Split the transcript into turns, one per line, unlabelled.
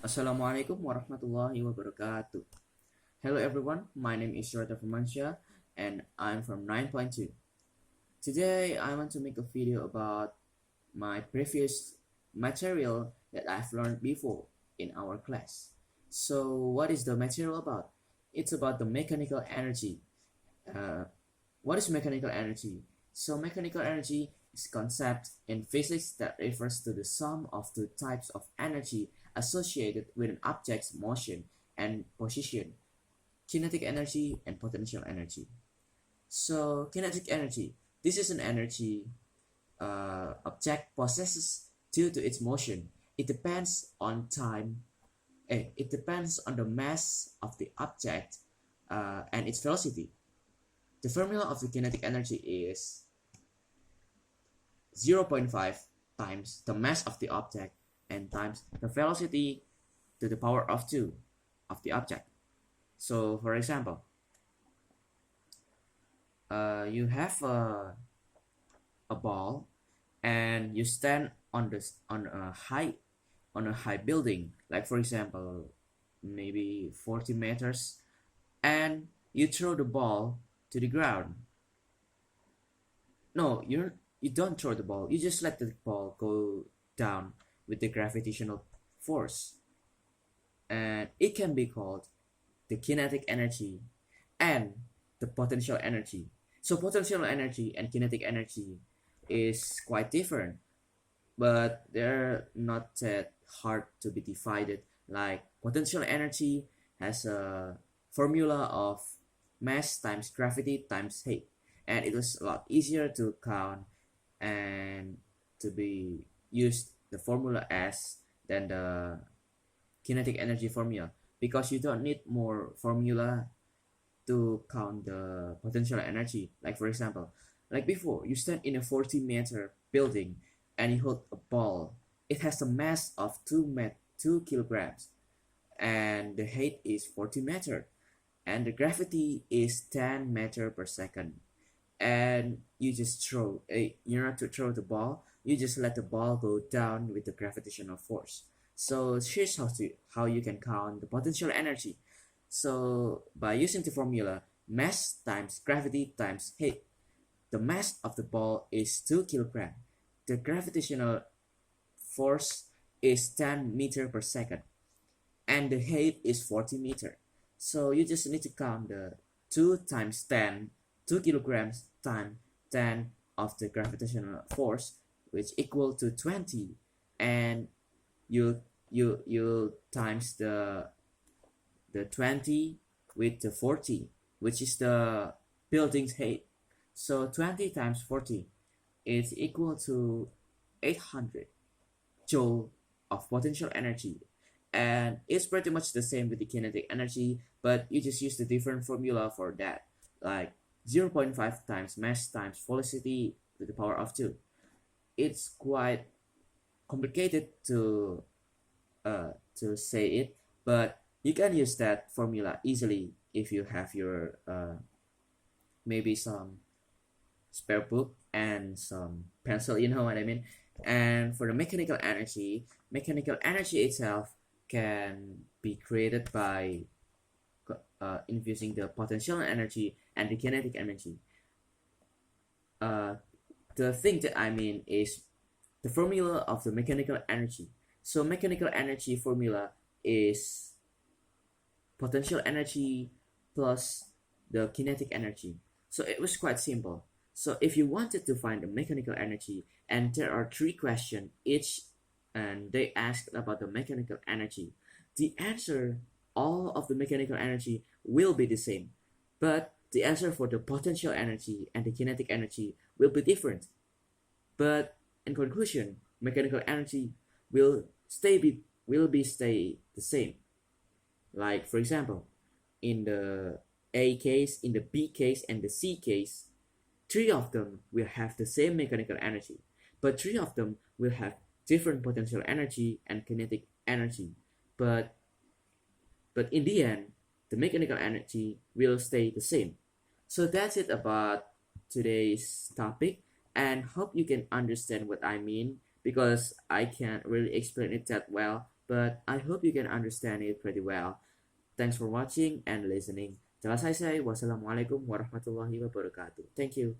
Assalamualaikum warahmatullahi wabarakatuh. Hello everyone, my name is Shorta Firmansyah and I'm from 9.2. Today I want to make a video about my previous material that I've learned before in our class. So what is the material about? It's about the mechanical energy. Uh, what is mechanical energy? So mechanical energy is a concept in physics that refers to the sum of two types of energy associated with an object's motion and position, kinetic energy and potential energy. So kinetic energy, this is an energy object possesses due to its motion. It depends on time. It depends on the mass of the object and its velocity. The formula of the kinetic energy is 0.5 times the mass of the object and times the velocity to the power of 2 of the object. So for example, you have a ball and you stand on this on a high building, like for example maybe 40 meters, and you throw the ball to the ground. No, you don't throw the ball. You just let the ball go down with the gravitational force, and it can be called the kinetic energy and the potential energy. So potential energy and kinetic energy is quite different, but they're not that hard to be divided. Like potential energy has a formula of mass times gravity times height, and it was a lot easier to count and to be used the formula as than the kinetic energy formula, because you don't need more formula to count the potential energy. Like for example, like before, you stand in a 40-meter building and you hold a ball. It has a mass of 2 kilograms and the height is 40 meter and the gravity is 10 meter per second. And you just you're not to throw the ball, you just let the ball go down with the gravitational force. So here's how you can count the potential energy. So by using the formula mass times gravity times height, the mass of the ball is 2 kilograms, the gravitational force is 10 meter per second, and the height is 40 meter. So you just need to count the 2 times 10, 2 kilograms times 10 of the gravitational force, which equal to 20, and you times the 20 with the 40, which is the building's height. So 20 times 40 is equal to 800 joule of potential energy. And it's pretty much the same with the kinetic energy, but you just use the different formula for that, like 0.5 times mass times velocity to the power of 2. It's quite complicated to say it, but you can use that formula easily if you have your maybe some spare book and some pencil, you know what I mean. And for the mechanical energy itself can be created by infusing the potential energy and the kinetic energy. uh, the thing that I mean is the formula of the mechanical energy. So mechanical energy formula is potential energy plus the kinetic energy. So it was quite simple. So if you wanted to find the mechanical energy, and there are 3 questions each, and they asked about the mechanical energy, the answer, all of the mechanical energy will be the same, but the answer for the potential energy and the kinetic energy will be different. But in conclusion, mechanical energy will be stay the same. Like for example, in the A case, in the B case, and the C case, 3 of them will have the same mechanical energy, but 3 of them will have different potential energy and kinetic energy. But in the end, the mechanical energy will stay the same. So that's it about today's topic, and hope you can understand what I mean, because I can't really explain it that well but I hope you can understand it pretty well. Thanks for watching and listening. Jelas saya, wassalamualaikum warahmatullahi wabarakatuh. Thank you.